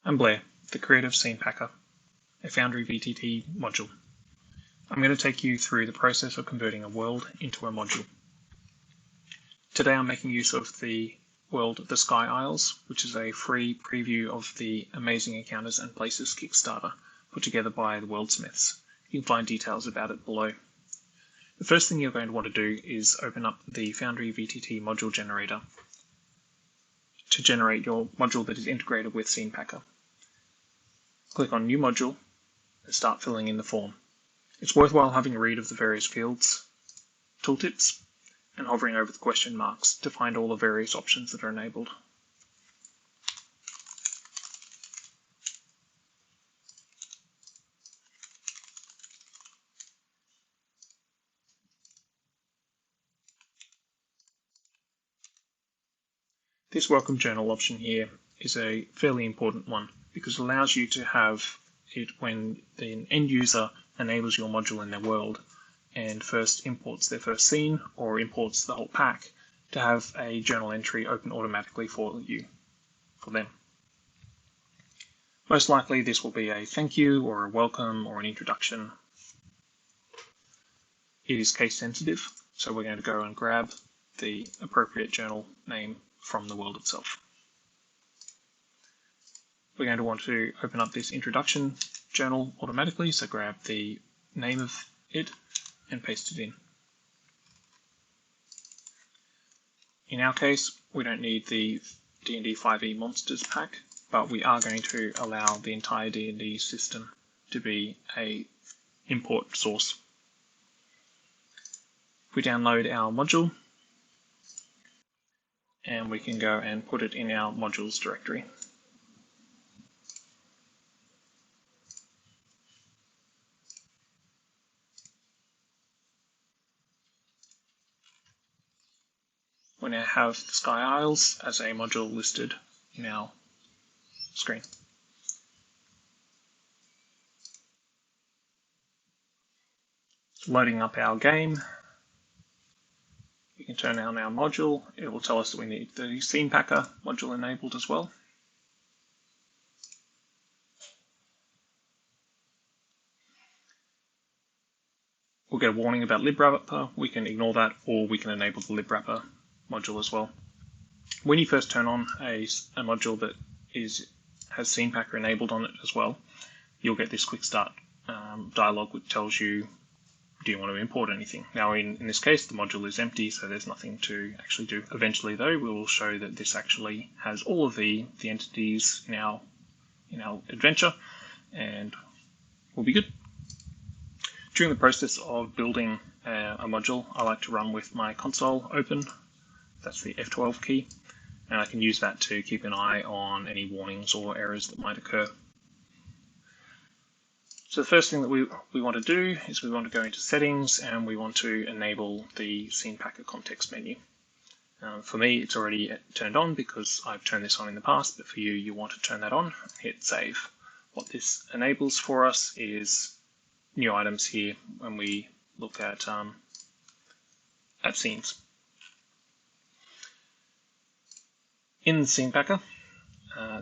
I'm Blair, the creative scene packer, a Foundry VTT module. I'm going to take you through the process of converting a world into a module. Today I'm making use of the world The Sky Isles, which is a free preview of the Amazing Encounters and Places Kickstarter put together by the Worldsmiths. You can find details about it below. The first thing you're going to want to do is open up the Foundry VTT module generator to generate your module that is integrated with Scene Packer. Click on New Module and start filling in the form. It's worthwhile having a read of the various fields, tooltips, and hovering over the question marks to find all the various options that are enabled. This Welcome Journal option here is a fairly important one because it allows you to have it when the end user enables your module in their world and first imports their first scene or imports the whole pack to have a journal entry open automatically for them. Most likely this will be a thank you or a welcome or an introduction. It is case sensitive, so we're going to go and grab the appropriate journal name from the world itself. We're going to want to open up this introduction journal automatically, so grab the name of it and paste it in. In our case, we don't need the D&D 5e Monsters pack, but we are going to allow the entire D&D system to be an import source. We download our module, and we can go and put it in our modules directory. We now have the Sky Isles as a module listed in our screen. Loading up our game. We can turn on our module. It will tell us that we need the Scene Packer module enabled as well. We'll get a warning about libwrapper. We can ignore that, or we can enable the libwrapper module as well. When you first turn on a module that has Scene Packer enabled on it as well, you'll get this quick start dialog which tells you, do you want to import anything? Now in this case the module is empty, so there's nothing to actually do. Eventually though, we will show that this actually has all of the entities in our adventure, and we'll be good. During the process of building a module, I like to run with my console open. That's the F12 key, and I can use that to keep an eye on any warnings or errors that might occur. So the first thing that we want to do is we want to go into settings and we want to enable the Scene Packer context menu. For me, it's already turned on because I've turned this on in the past, but for you, you want to turn that on, hit save. What this enables for us is new items here when we look at scenes. In the Scene Packer,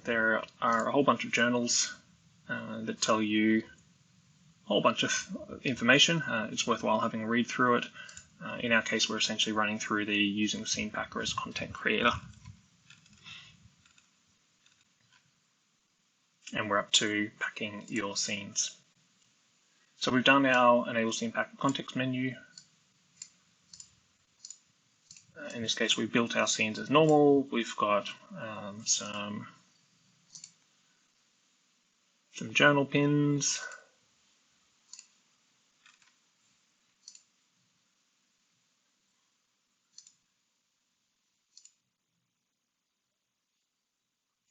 there are a whole bunch of journals that tell you a whole bunch of information. It's worthwhile having a read through it. In our case, we're essentially running through using Scene Packer as content creator. And we're up to packing your scenes. So we've done our Enable Scene Packer context menu. In this case, we've built our scenes as normal. We've got some journal pins.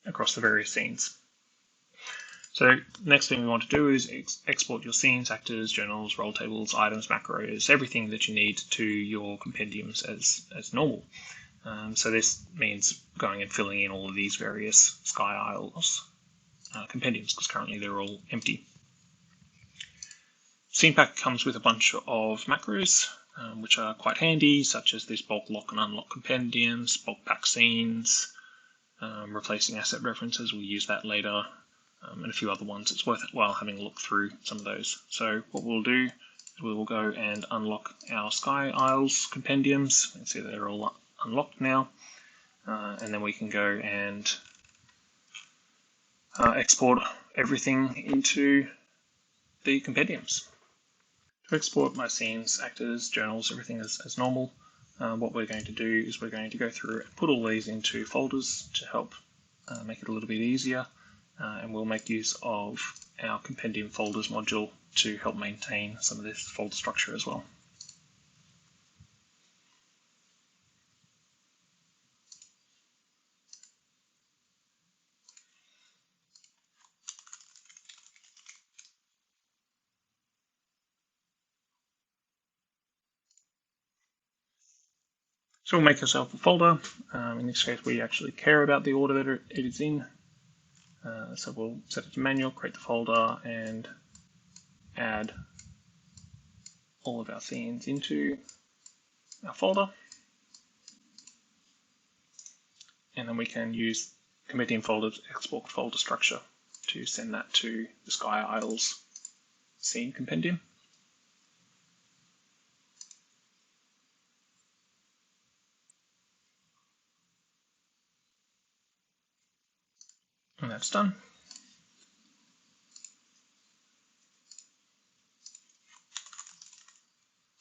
Across the various scenes. So next thing we want to do is export your scenes, actors, journals, roll tables, items, macros, everything that you need to your compendiums as normal. So this means going and filling in all of these various Sky Isles compendiums, because currently they're all empty. Scene Packer comes with a bunch of macros, which are quite handy, such as this bulk lock and unlock compendiums, bulk pack scenes, replacing asset references, we'll use that later. and a few other ones. It's worthwhile having a look through some of those. So what we'll do is we will go and unlock our Sky Isles compendiums. You can see that they're all unlocked now, and then we can go and export everything into the compendiums. To export my scenes, actors, journals, everything as normal, what we're going to do is we're going to go through and put all these into folders to help make it a little bit easier, and we'll make use of our Compendium Folders module to help maintain some of this folder structure as well. So we'll make ourselves a folder. In this case, we actually care about the order that it is in. So we'll set it to manual, create the folder, and add all of our scenes into our folder. And then we can use Compendium Folders export folder structure to send that to the Sky Isles scene compendium. And that's done.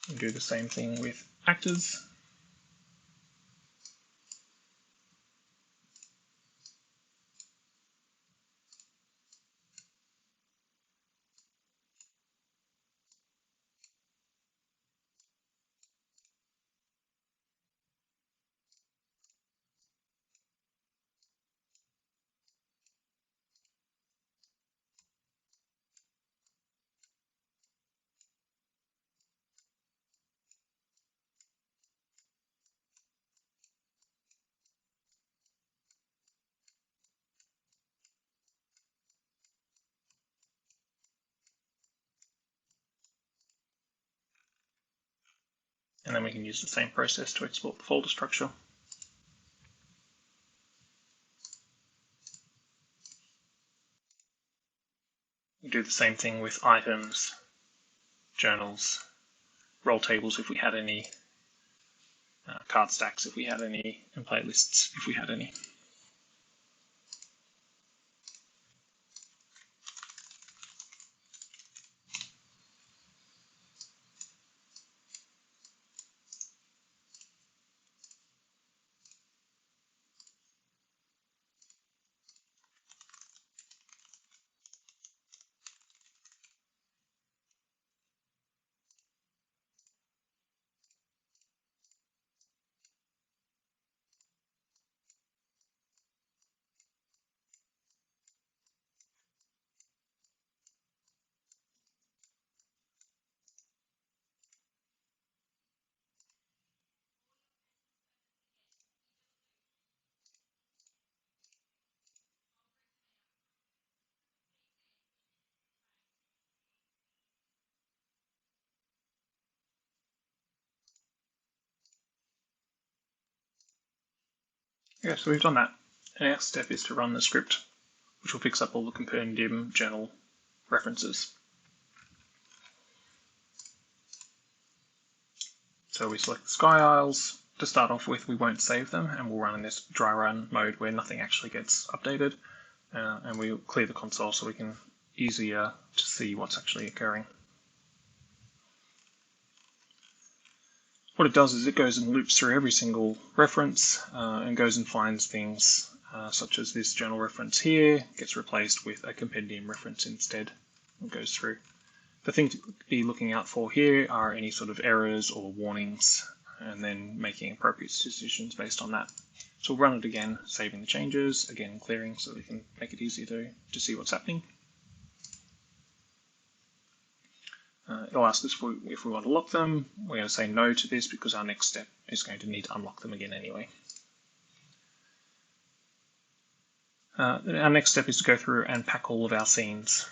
We'll do the same thing with actors. And then we can use the same process to export the folder structure. We do the same thing with items, journals, roll tables if we had any, card stacks if we had any, and playlists if we had any. Yeah, so we've done that. The next step is to run the script, which will fix up all the compendium journal references. So we select the Sky Isles. To start off with, we won't save them, and we'll run in this dry run mode where nothing actually gets updated, and we'll clear the console so we can easier to see what's actually occurring. What it does is it goes and loops through every single reference and goes and finds things such as this journal reference here gets replaced with a compendium reference instead and goes through. The thing to be looking out for here are any sort of errors or warnings, and then making appropriate decisions based on that. So we'll run it again, saving the changes, again clearing so we can make it easier to see what's happening. It'll ask us if we want to lock them. We're going to say no to this because our next step is going to need to unlock them again anyway. Our next step is to go through and pack all of our scenes.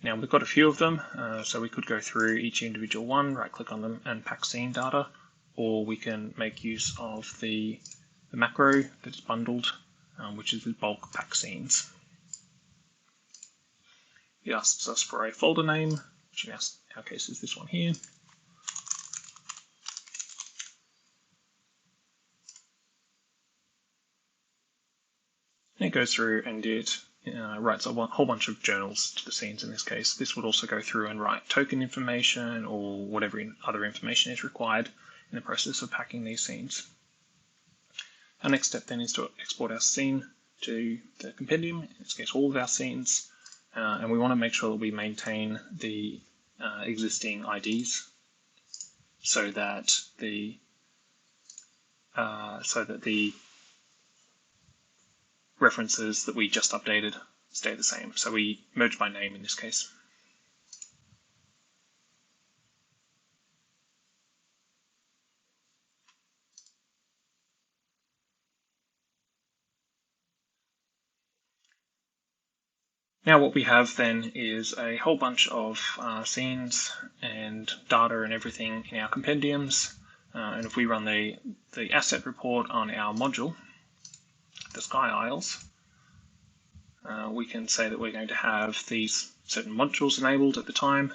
Now we've got a few of them, so we could go through each individual one, right click on them and pack scene data, or we can make use of the macro that's bundled, which is the bulk pack scenes. It asks us for a folder name, which in our case is this one here. And it goes through and it writes a whole bunch of journals to the scenes in this case. This would also go through and write token information or whatever other information is required in the process of packing these scenes. Our next step then is to export our scene to the compendium, in this case all of our scenes, and we want to make sure that we maintain the existing IDs so that the references that we just updated stay the same. So we merge by name in this case. Now what we have then is a whole bunch of scenes and data and everything in our compendiums. And if we run the asset report on our module, the Sky Isles, we can say that we're going to have these certain modules enabled at the time,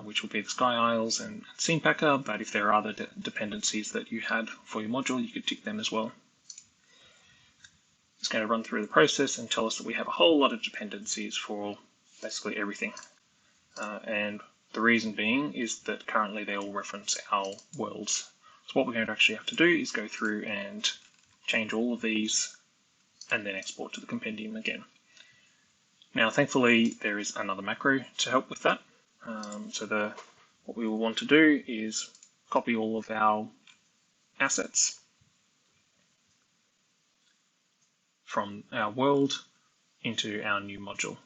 which will be the Sky Isles and Scene Packer, but if there are other dependencies that you had for your module, you could tick them as well. It's going to run through the process and tell us that we have a whole lot of dependencies for basically everything. And the reason being is that currently they all reference our worlds. So what we're going to actually have to do is go through and change all of these and then export to the compendium again. Now thankfully there is another macro to help with that. What we will want to do is copy all of our assets from our world into our new module.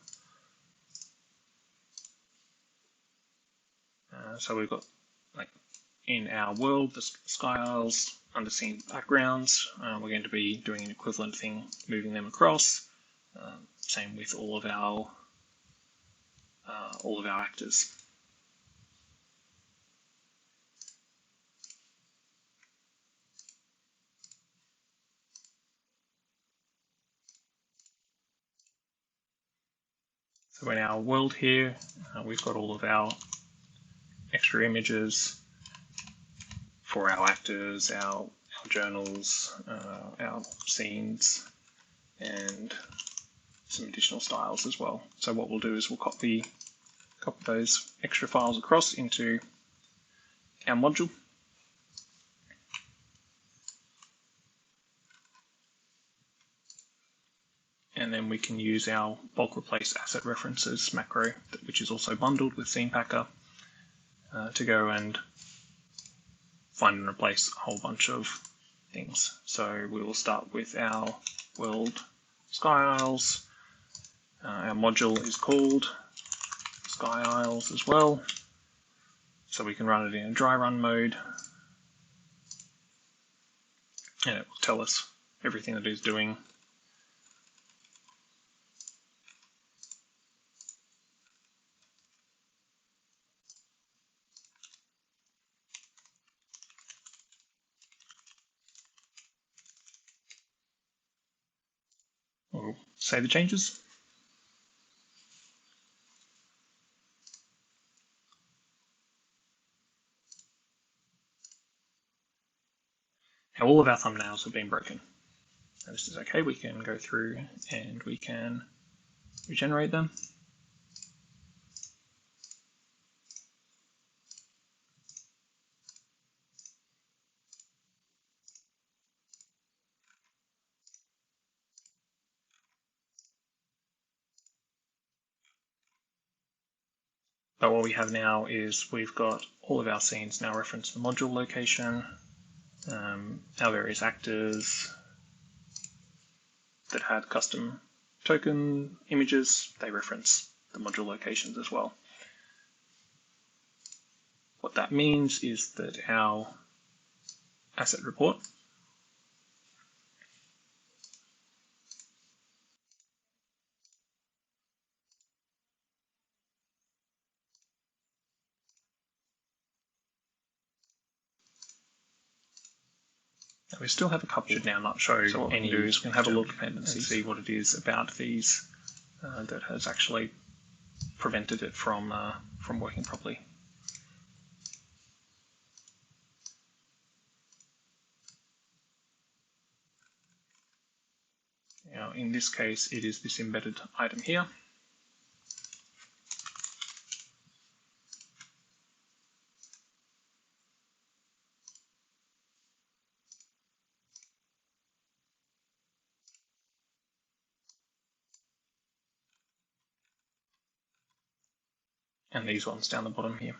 So we've got, like, in our world, the Sky Isles under scene backgrounds. We're going to be doing an equivalent thing, moving them across. Same with all of our actors. So in our world here, we've got all of our extra images for our actors, our journals, our scenes, and some additional styles as well. So what we'll do is we'll copy those extra files across into our module. And then we can use our bulk replace asset references macro, which is also bundled with Scene Packer, to go and find and replace a whole bunch of things. So we will start with our world Sky Isles. Our module is called Sky Isles as well. So we can run it in a dry run mode. And it will tell us everything that it's doing. We'll save the changes. Now all of our thumbnails have been broken. Now this is okay, we can go through and we can regenerate them. But what we have now is we've got all of our scenes now reference the module location, our various actors that had custom token images, they reference the module locations as well. What that means is that our asset report we still have a couple should now not show so any. We can have a look and see what it is about these that has actually prevented it from working properly. Now, in this case, it is this embedded item here. And these ones down the bottom here.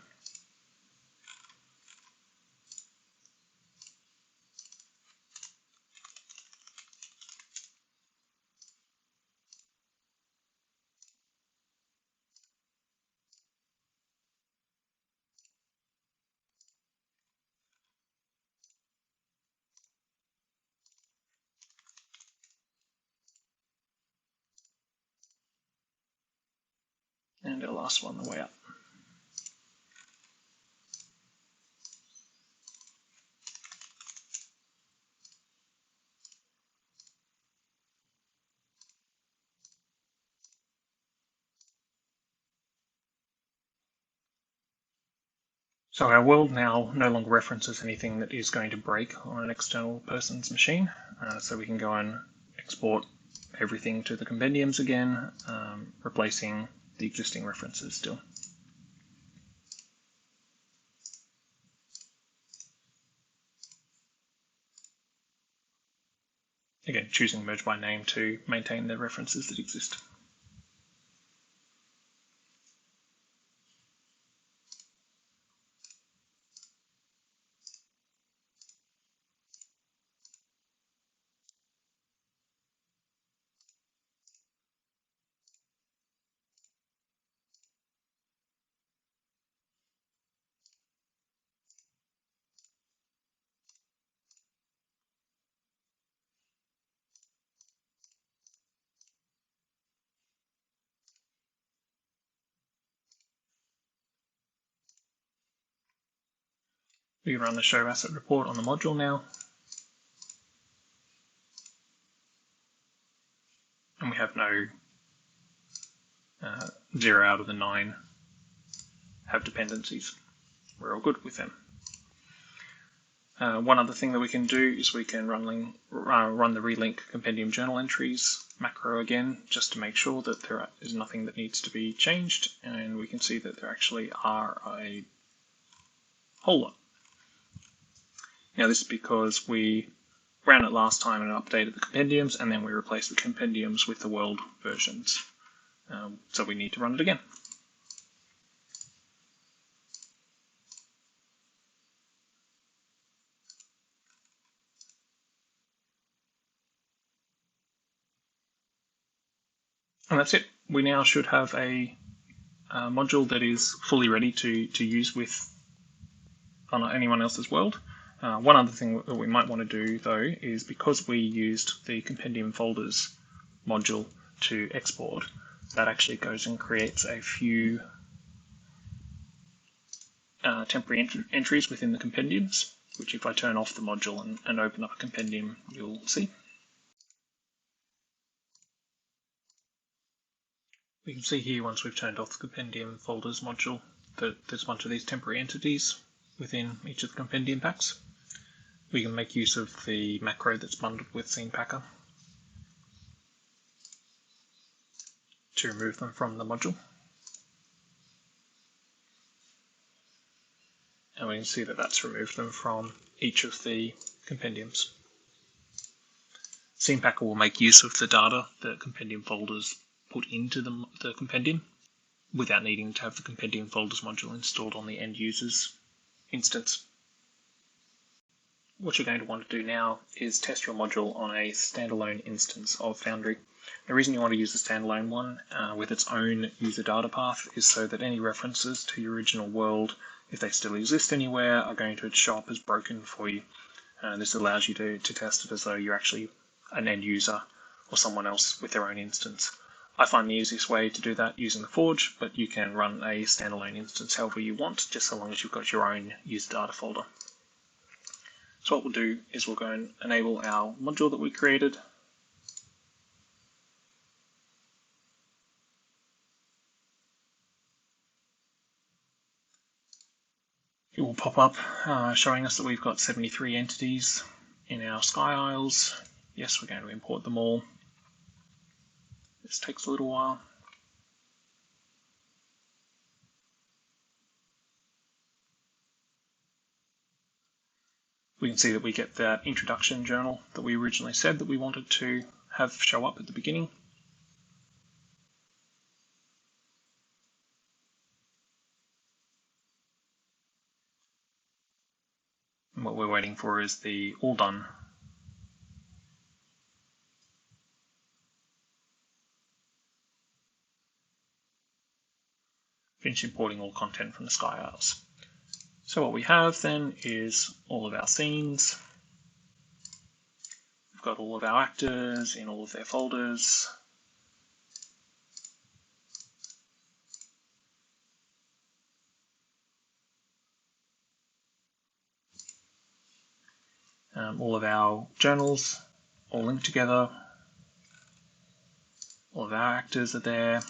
And our last one the way up. So our world now no longer references anything that is going to break on an external person's machine. So we can go and export everything to the compendiums again, replacing the existing references still. Again, choosing merge by name to maintain the references that exist. We can run the show asset report on the module now. And we have no 0 out of the 9 have dependencies. We're all good with them. One other thing that we can do is we can run the Relink Compendium journal entries macro again, just to make sure that there is nothing that needs to be changed, and we can see that there actually are a whole lot. Now this is because we ran it last time and updated the compendiums, and then we replaced the compendiums with the world versions. So we need to run it again. And that's it. We now should have a module that is fully ready to use with on anyone else's world. One other thing that we might want to do though is, because we used the Compendium Folders module to export, that actually goes and creates a few temporary entries within the compendiums, which if I turn off the module and open up a compendium, you'll see. We can see here, once we've turned off the Compendium Folders module, that there's a bunch of these temporary entities within each of the compendium packs. We can make use of the macro that's bundled with Scene Packer to remove them from the module. And we can see that that's removed them from each of the compendiums. Scene Packer will make use of the data that Compendium Folders put into the compendium without needing to have the Compendium Folders module installed on the end user's instance. What you're going to want to do now is test your module on a standalone instance of Foundry. The reason you want to use the standalone one with its own user data path is so that any references to your original world, if they still exist anywhere, are going to show up as broken for you. This allows you to test it as though you're actually an end user or someone else with their own instance. I find the easiest way to do that using the Forge, but you can run a standalone instance however you want, just so long as you've got your own user data folder. So what we'll do is we'll go and enable our module that we created. it will pop up showing us that we've got 73 entities in our sky isles. Yes, we're going to import them all. This takes a little while. We can see that we get that introduction journal that we originally said that we wanted to have show up at the beginning. And what we're waiting for is the all done. Finish importing all content from the Sky Isles. So what we have then is all of our scenes. We've got all of our actors in all of their folders. All of our journals all linked together. All of our actors are there.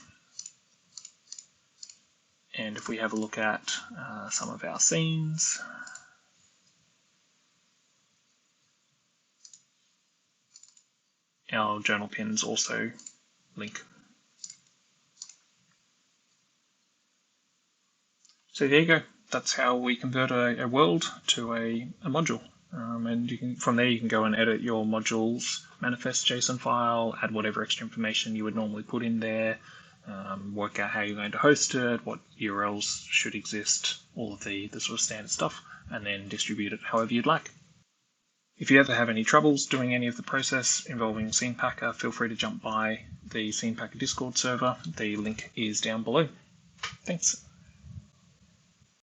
And if we have a look at some of our scenes, our journal pins also link. So there you go. That's how we convert a world to a module. And you can, from there you can go and edit your module's manifest JSON file, add whatever extra information you would normally put in there, work out how you're going to host it, what URLs should exist, all of the sort of standard stuff, and then distribute it however you'd like. If you ever have any troubles doing any of the process involving ScenePacker, feel free to jump by the ScenePacker Discord server. The link is down below. Thanks.